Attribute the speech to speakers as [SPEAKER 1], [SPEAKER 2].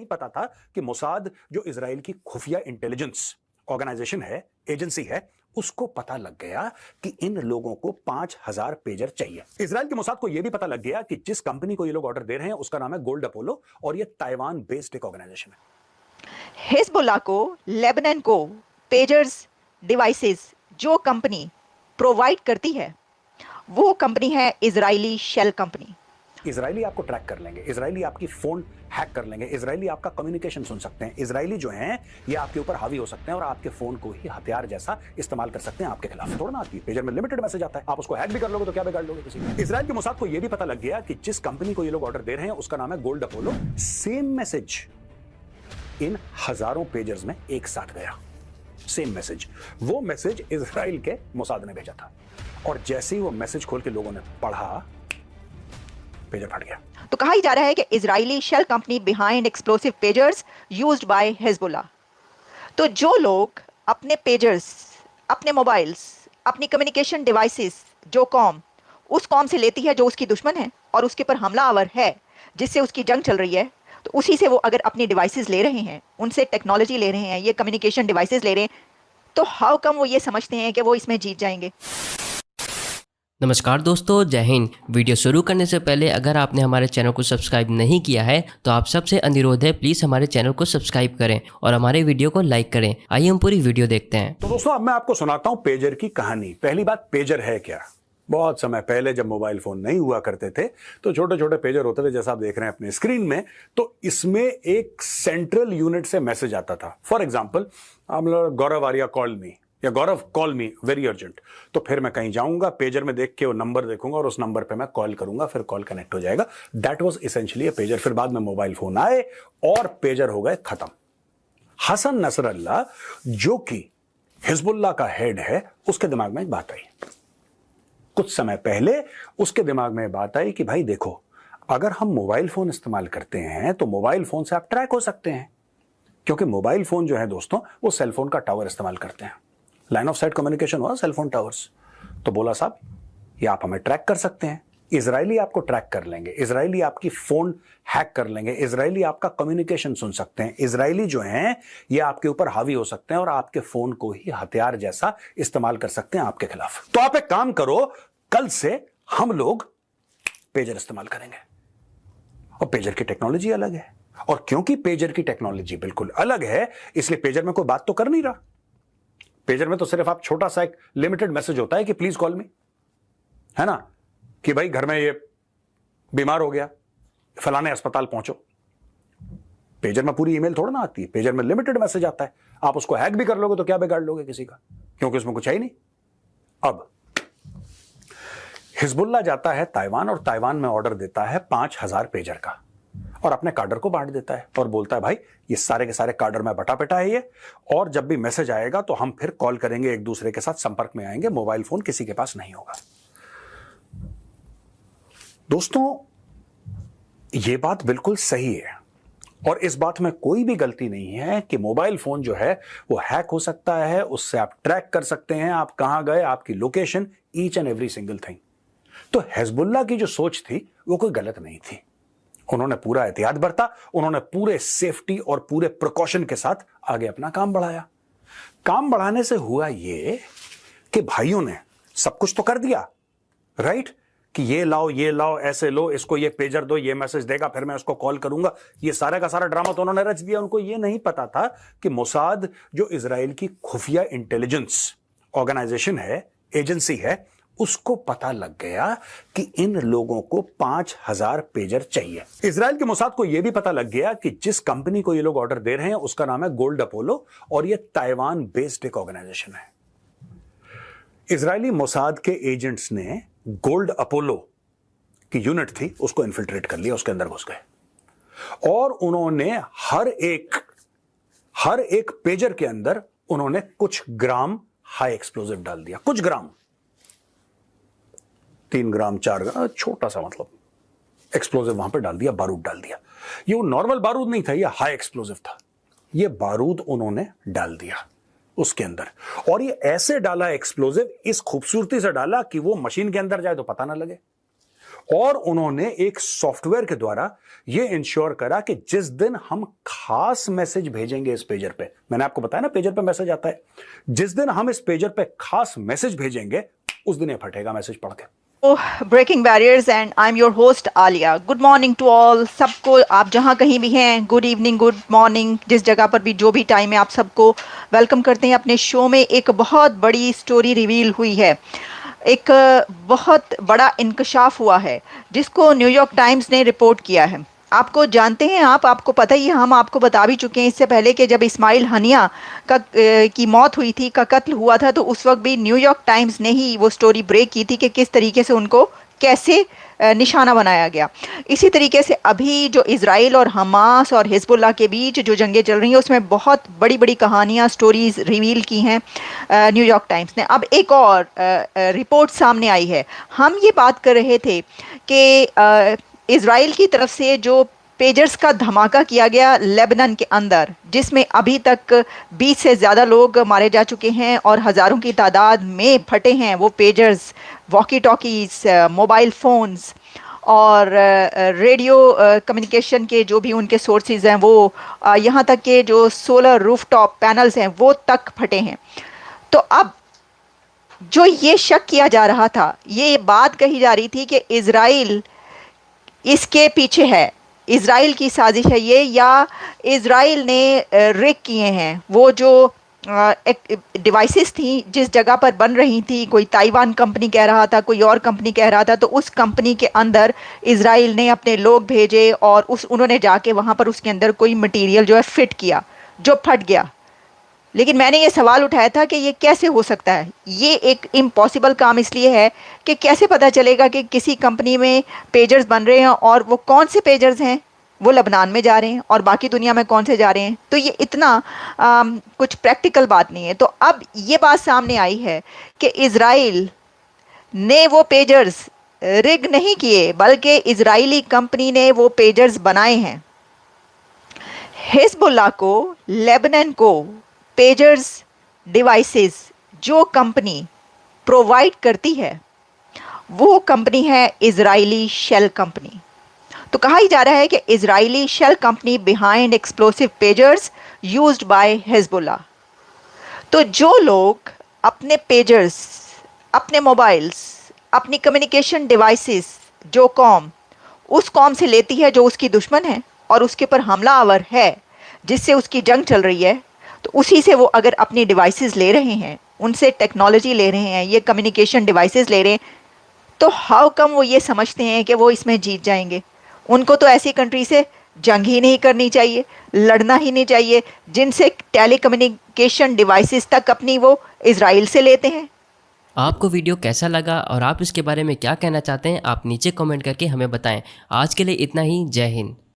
[SPEAKER 1] नहीं पता था कि मोसाद जो इजराइल की खुफिया इंटेलिजेंस ऑर्गेनाइजेशन है, एजेंसी है, उसको पता लग गया कि इन लोगों को 5000 पेजर चाहिए। इजराइल के मोसाद को यह भी पता लग गया कि जिस कंपनी को ये लोग ऑर्डर दे रहे हैं उसका नाम है गोल्ड अपोलो और ये ताइवान बेस्ड एक ऑर्गेनाइजेशन है।
[SPEAKER 2] हिजबुल्लाह को, लेबनान को पेजर्स, डिवाइसेस जो कंपनी प्रोवाइड करती है वो कंपनी है इजरायली शेल कंपनी।
[SPEAKER 1] इजरायली आपको ट्रैक कर लेंगे, इजरायली आपकी फोन हैक कर लेंगे, इजरायली आपका कम्युनिकेशन सुन सकते हैं, इजरायली जो हैं ये आपके ऊपर हावी हो सकते हैं और आपके फोन को ही हथियार जैसा इस्तेमाल कर सकते हैं आपके खिलाफ। थोड़ा ना आती है, पेजर में लिमिटेड मैसेज आता है, आप उसको हैक भी कर लोगे तो क्या बिगाड़ लोगे किसी का। इजराइल के मोसाद को यह भी पता लग गया कि जिस कंपनी को ये लोग ऑर्डर दे रहे हैं उसका नाम है गोल्ड अपोलो। सेम मैसेज इन हजारों पेजर्स में एक साथ गया, सेम मैसेज। वो मैसेज इजराइल के मोसाद ने भेजा था और जैसे ही वो मैसेज खोल के लोगों ने पढ़ा, पेजर फट गया।
[SPEAKER 2] तो कहा ही जा रहा है कि Israeli shell company behind explosive pagers used by Hezbollah. तो जो लोग अपने पेजर्स, अपने मोबाइल्स, अपनी कम्युनिकेशन डिवाइसेस जो कौम उस कौम से लेती है जो उसकी दुश्मन है और उसके ऊपर हमलावर है, जिससे उसकी जंग चल रही है, तो उसी से वो अगर अपनी डिवाइसेस ले रहे हैं, उनसे टेक्नोलॉजी ले रहे हैं, ये कम्युनिकेशन डिवाइसेस ले रहे हैं, तो हाउ कम वो ये समझते हैं कि वो इसमें जीत जाएंगे।
[SPEAKER 3] नमस्कार दोस्तों, जय हिंद। वीडियो शुरू करने से पहले अगर आपने हमारे चैनल को सब्सक्राइब नहीं किया है तो आप सबसे अनुरोध है, प्लीज़ हमारे चैनल को सब्सक्राइब करें और हमारे वीडियो को लाइक करें। आइए हम पूरी वीडियो देखते हैं।
[SPEAKER 1] तो दोस्तों अब मैं आपको सुनाता हूं पेजर की कहानी। पहली बात, पेजर है क्या। बहुत समय पहले जब मोबाइल फोन नहीं हुआ करते थे तो छोटे छोटे पेजर होते थे, जैसा आप देख रहे हैं अपने स्क्रीन में। तो इसमें एक सेंट्रल यूनिट से मैसेज आता था। For example, Gaurav Arya call मी या गौरव कॉल मी वेरी अर्जेंट। तो फिर मैं कहीं जाऊंगा, पेजर में देख के वो नंबर देखूंगा और उस नंबर पे मैं कॉल करूंगा, फिर कॉल कनेक्ट हो जाएगा। That was essentially a pager. फिर बाद में मोबाइल फोन आए और पेजर हो गए खत्म। हसन नसरल्ला जो कि हिजबुल्लाह का हेड है, उसके दिमाग में एक बात आई। कुछ समय पहले उसके दिमाग में बात आई कि भाई देखो, अगर हम मोबाइल फोन इस्तेमाल करते हैं तो मोबाइल फोन से आप ट्रैक हो सकते हैं, क्योंकि मोबाइल फोन जो है दोस्तों वो सेलफोन का टावर इस्तेमाल करते हैं। लाइन ऑफ साइट कम्युनिकेशन हुआ सेलफोन टावर्स। तो बोला साहब ये आप हमें ट्रैक कर सकते हैं, इजरायली आपको ट्रैक कर लेंगे, इजरायली आपकी फोन हैक कर लेंगे, इजरायली आपका कम्युनिकेशन सुन सकते हैं, इजरायली जो हैं ये आपके ऊपर हावी हो सकते हैं और आपके फोन को ही हथियार जैसा इस्तेमाल कर सकते हैं आपके खिलाफ। तो आप एक काम करो, कल से हम लोग पेजर इस्तेमाल करेंगे। और पेजर की टेक्नोलॉजी अलग है, और क्योंकि पेजर की टेक्नोलॉजी बिल्कुल अलग है इसलिए पेजर में कोई बात तो कर नहीं रहा। पेजर में तो सिर्फ आप छोटा सा एक लिमिटेड मैसेज होता है कि प्लीज कॉल मी, है ना, कि भाई घर में ये बीमार हो गया, फलाने अस्पताल पहुंचो। पेजर में पूरी ईमेल थोड़ा ना आती है, पेजर में लिमिटेड मैसेज आता है। आप उसको हैक भी कर लोगे तो क्या बिगाड़ लोगे किसी का, क्योंकि उसमें कुछ है ही नहीं। अब हिजबुल्लाह जाता है ताइवान और ताइवान में ऑर्डर देता है 5000 पेजर का और अपने कार्डर को बांट देता है और बोलता है भाई ये सारे के सारे कार्डर में बटा पिटा है ये, और जब भी मैसेज आएगा तो हम फिर कॉल करेंगे, एक दूसरे के साथ संपर्क में आएंगे, मोबाइल फोन किसी के पास नहीं होगा। दोस्तों ये बात बिल्कुल सही है और इस बात में कोई भी गलती नहीं है कि मोबाइल फोन जो है वो हैक हो सकता है, उससे आप ट्रैक कर सकते हैं आप कहां गए, आपकी location, each and every single thing. तो हिजबुल्लाह की जो सोच थी वो कोई गलत नहीं थी। उन्होंने पूरा एहतियात बरता, उन्होंने पूरे सेफ्टी और पूरे प्रिकॉशन के साथ आगे अपना काम बढ़ाया। काम बढ़ाने से हुआ ये कि भाइयों ने सब कुछ तो कर दिया, राइट, कि ये लाओ, ऐसे लो, इसको ये पेजर दो, ये मैसेज देगा, फिर मैं उसको कॉल करूंगा। ये सारा का सारा ड्रामा तो उन्होंने रच दिया। उनको ये नहीं पता था कि मोसाद जो इजराइल की खुफिया इंटेलिजेंस ऑर्गेनाइजेशन है, एजेंसी है, उसको पता लग गया कि इन लोगों को 5000 पेजर चाहिए। इजराइल के मोसाद को यह भी पता लग गया कि जिस कंपनी को ये लोग ऑर्डर दे रहे हैं उसका नाम है गोल्ड अपोलो और यह ताइवान बेस्ड एक ऑर्गेनाइजेशन है। इजरायली मोसाद के एजेंट्स ने गोल्ड अपोलो की यूनिट थी उसको इन्फिल्ट्रेट कर लिया, उसके अंदर घुस गए और उन्होंने हर एक पेजर के अंदर उन्होंने कुछ ग्राम हाई एक्सप्लोजिव डाल दिया। कुछ ग्राम, 3 ग्राम 4 ग्राम, छोटा सा मतलब एक्सप्लोजिव वहां पे डाल दिया, बारूद डाल दिया। ये वो नॉर्मल बारूद नहीं था, ये हाई एक्सप्लोजिव था। ये बारूद उन्होंने डाल दिया उसके अंदर, और ये ऐसे डाला एक्सप्लोजिव, इस खूबसूरती से डाला कि वो मशीन के अंदर जाए तो पता ना लगे, और उन्होंने एक सॉफ्टवेयर के द्वारा यह इंश्योर करा कि जिस दिन हम खास मैसेज भेजेंगे इस पेजर पे, मैंने आपको बताया ना पेजर पे मैसेज आता है, जिस दिन हम इस पेजर पे खास मैसेज भेजेंगे उस दिन ये फटेगा मैसेज पढ़ के।
[SPEAKER 2] Breaking barriers and I am your host Alia. Good morning to all, सबको, आप जहां कहीं भी हैं, गुड इवनिंग, गुड मॉर्निंग, जिस जगह पर भी जो भी टाइम है, आप सबको वेलकम करते हैं अपने शो में। एक बहुत बड़ी स्टोरी रिवील हुई है, एक बहुत बड़ा इंकशाफ हुआ है जिसको न्यूयॉर्क टाइम्स ने रिपोर्ट किया है। आपको जानते हैं, आपको पता ही है, हम आपको बता भी चुके हैं इससे पहले कि जब इस्माइल हनिया की मौत हुई थी, का कत्ल हुआ था, तो उस वक्त भी न्यूयॉर्क टाइम्स ने ही वो स्टोरी ब्रेक की थी कि किस तरीके से उनको कैसे निशाना बनाया गया। इसी तरीके से अभी जो इज़राइल और हमास और हिजबुल्लाह के बीच जो जंगें चल रही हैं उसमें बहुत बड़ी बड़ी कहानियाँ, स्टोरीज़ रिवील की हैं न्यूयॉर्क टाइम्स ने। अब एक और रिपोर्ट सामने आई है। हम ये बात कर रहे थे कि इज़राइल की तरफ से जो पेजर्स का धमाका किया गया लेबनान के अंदर, जिसमें अभी तक 20 से ज़्यादा लोग मारे जा चुके हैं और हज़ारों की तादाद में फटे हैं वो pagers, walkie talkies, mobile phones और रेडियो कम्युनिकेशन के जो भी उनके सोर्सेज हैं वो, यहाँ तक के जो सोलर रूफटॉप पैनल्स हैं वो तक फटे हैं। तो अब जो ये शक किया जा रहा था, ये बात कही जा रही थी कि इज़राइल इसके पीछे है, इज़राइल की साजिश है ये, या इज़राइल ने रिग किए हैं वो जो एक डिवाइसेस थी जिस जगह पर बन रही थी। कोई ताइवान कंपनी कह रहा था, कोई और कंपनी कह रहा था, तो उस कंपनी के अंदर इज़राइल ने अपने लोग भेजे और उन्होंने जाके वहाँ पर उसके अंदर कोई मटेरियल जो है फिट किया जो फट गया। लेकिन मैंने ये सवाल उठाया था कि ये कैसे हो सकता है। ये एक इम्पॉसिबल काम इसलिए है कि कैसे पता चलेगा कि किसी कंपनी में पेजर्स बन रहे हैं और वो कौन से पेजर्स हैं, वो लेबनान में जा रहे हैं और बाकी दुनिया में कौन से जा रहे हैं। तो ये इतना कुछ प्रैक्टिकल बात नहीं है। तो अब ये बात सामने आई है कि इज़राइल ने वो पेजर्स रिग नहीं किए, बल्कि इज़राइली कंपनी ने वो पेजर्स बनाए हैं। हिजबुल्लाह को, लेबनान को पेजर्स डिवाइसेस जो कंपनी प्रोवाइड करती है वो कंपनी है इज़राइली शेल कंपनी। तो कहा ही जा रहा है कि Israeli shell company behind explosive pagers used by Hezbollah. तो जो लोग अपने पेजर्स, अपने मोबाइल्स, अपनी कम्युनिकेशन डिवाइसेस, जो कौम उस कौम से लेती है जो उसकी दुश्मन है और उसके ऊपर हमलावर है, जिससे उसकी जंग चल रही है, तो उसी से वो अगर अपनी डिवाइसेस ले रहे हैं, उनसे टेक्नोलॉजी ले रहे हैं, ये कम्युनिकेशन डिवाइसेस ले रहे हैं, तो हाउ कम वो ये समझते हैं कि वो इसमें जीत जाएंगे। उनको तो ऐसी कंट्री से जंग ही नहीं करनी चाहिए, लड़ना ही नहीं चाहिए जिनसे टेलीकम्युनिकेशन डिवाइसेस तक अपनी वो इज़राइल से लेते हैं।
[SPEAKER 3] आपको वीडियो कैसा लगा और आप इसके बारे में क्या कहना चाहते हैं, आप नीचे कमेंट करके हमें बताएं। आज के लिए इतना ही। जय हिंद।